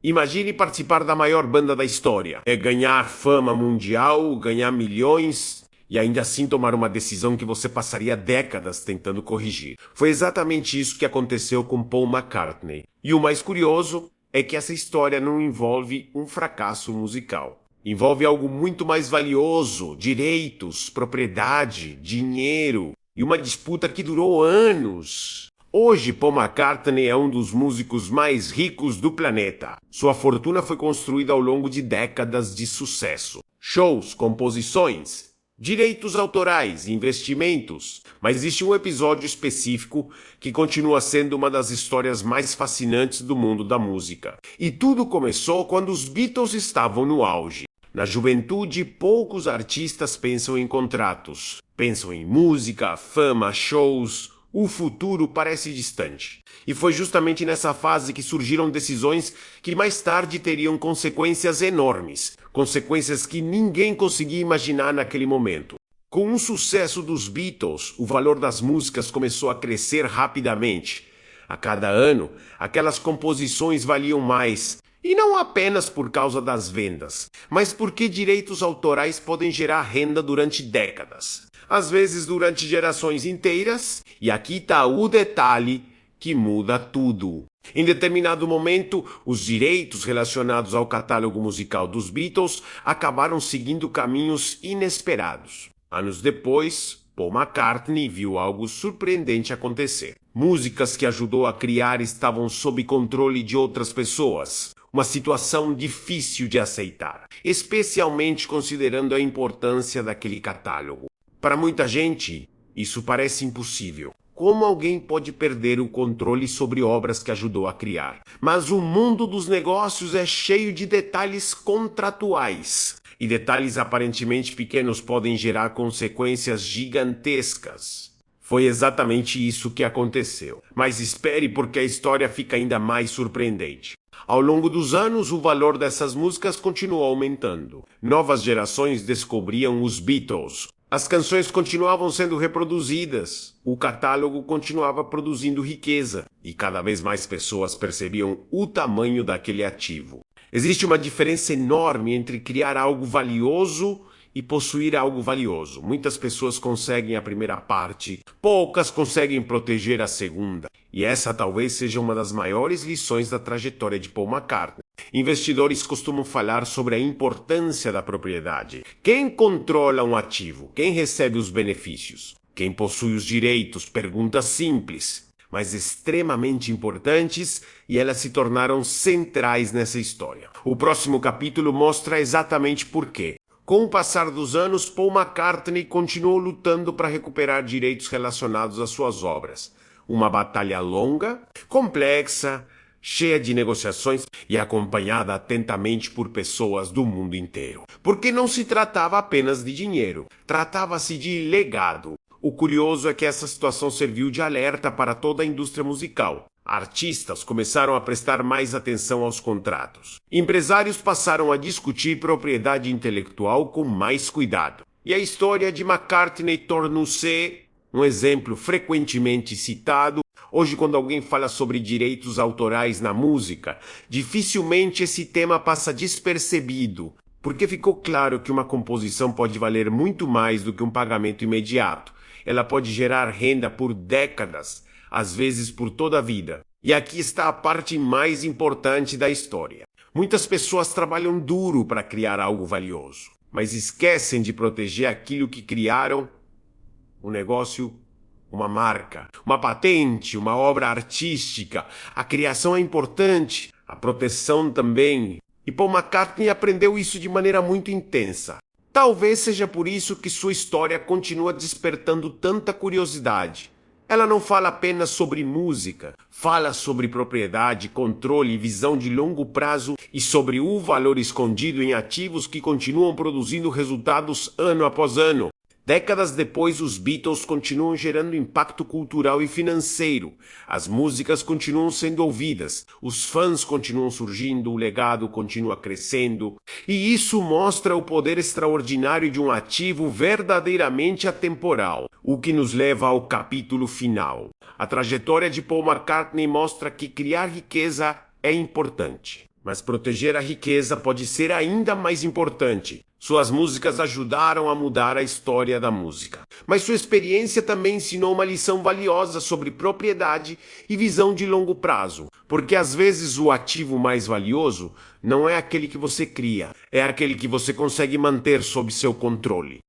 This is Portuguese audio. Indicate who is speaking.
Speaker 1: Imagine participar da maior banda da história. É ganhar fama mundial, ganhar milhões e ainda assim tomar uma decisão que você passaria décadas tentando corrigir. Foi exatamente isso que aconteceu com Paul McCartney. E o mais curioso é que essa história não envolve um fracasso musical. Envolve algo muito mais valioso: direitos, propriedade, dinheiro e uma disputa que durou anos. Hoje, Paul McCartney é um dos músicos mais ricos do planeta. Sua fortuna foi construída ao longo de décadas de sucesso. Shows, composições, direitos autorais, investimentos. Mas existe um episódio específico que continua sendo uma das histórias mais fascinantes do mundo da música. E tudo começou quando os Beatles estavam no auge. Na juventude, poucos artistas pensam em contratos. Pensam em música, fama, shows. O futuro parece distante. E foi justamente nessa fase que surgiram decisões que mais tarde teriam consequências enormes. Consequências que ninguém conseguia imaginar naquele momento. Com o sucesso dos Beatles, o valor das músicas começou a crescer rapidamente. A cada ano, aquelas composições valiam mais. E não apenas por causa das vendas, mas porque direitos autorais podem gerar renda durante décadas. Às vezes durante gerações inteiras, e aqui está o detalhe que muda tudo. Em determinado momento, os direitos relacionados ao catálogo musical dos Beatles acabaram seguindo caminhos inesperados. Anos depois, Paul McCartney viu algo surpreendente acontecer. Músicas que ajudou a criar estavam sob controle de outras pessoas. Uma situação difícil de aceitar, especialmente considerando a importância daquele catálogo. Para muita gente, isso parece impossível. Como alguém pode perder o controle sobre obras que ajudou a criar? Mas o mundo dos negócios é cheio de detalhes contratuais. E detalhes aparentemente pequenos podem gerar consequências gigantescas. Foi exatamente isso que aconteceu. Mas espere, porque a história fica ainda mais surpreendente. Ao longo dos anos, o valor dessas músicas continuou aumentando. Novas gerações descobriam os Beatles. As canções continuavam sendo reproduzidas, o catálogo continuava produzindo riqueza, e cada vez mais pessoas percebiam o tamanho daquele ativo. Existe uma diferença enorme entre criar algo valioso e possuir algo valioso. Muitas pessoas conseguem a primeira parte, poucas conseguem proteger a segunda. E essa talvez seja uma das maiores lições da trajetória de Paul McCartney. Investidores costumam falar sobre a importância da propriedade. Quem controla um ativo? Quem recebe os benefícios? Quem possui os direitos? Perguntas simples, mas extremamente importantes, e elas se tornaram centrais nessa história. O próximo capítulo mostra exatamente por quê. Com o passar dos anos, Paul McCartney continuou lutando para recuperar direitos relacionados às suas obras. Uma batalha longa, complexa, cheia de negociações e acompanhada atentamente por pessoas do mundo inteiro. Porque não se tratava apenas de dinheiro, tratava-se de legado. O curioso é que essa situação serviu de alerta para toda a indústria musical. Artistas começaram a prestar mais atenção aos contratos. Empresários passaram a discutir propriedade intelectual com mais cuidado. E a história de McCartney tornou-se um exemplo frequentemente citado. Hoje, quando alguém fala sobre direitos autorais na música, dificilmente esse tema passa despercebido, porque ficou claro que uma composição pode valer muito mais do que um pagamento imediato. Ela pode gerar renda por décadas, às vezes por toda a vida. E aqui está a parte mais importante da história. Muitas pessoas trabalham duro para criar algo valioso, mas esquecem de proteger aquilo que criaram, um negócio, uma marca, uma patente, uma obra artística. A criação é importante, a proteção também. E Paul McCartney aprendeu isso de maneira muito intensa. Talvez seja por isso que sua história continua despertando tanta curiosidade. Ela não fala apenas sobre música, fala sobre propriedade, controle, visão de longo prazo e sobre o valor escondido em ativos que continuam produzindo resultados ano após ano. Décadas depois, os Beatles continuam gerando impacto cultural e financeiro. As músicas continuam sendo ouvidas, os fãs continuam surgindo, o legado continua crescendo. E isso mostra o poder extraordinário de um ativo verdadeiramente atemporal, o que nos leva ao capítulo final. A trajetória de Paul McCartney mostra que criar riqueza é importante, Mas proteger a riqueza pode ser ainda mais importante. Suas músicas ajudaram a mudar a história da música. Mas sua experiência também ensinou uma lição valiosa sobre propriedade e visão de longo prazo. Porque às vezes o ativo mais valioso não é aquele que você cria, é aquele que você consegue manter sob seu controle.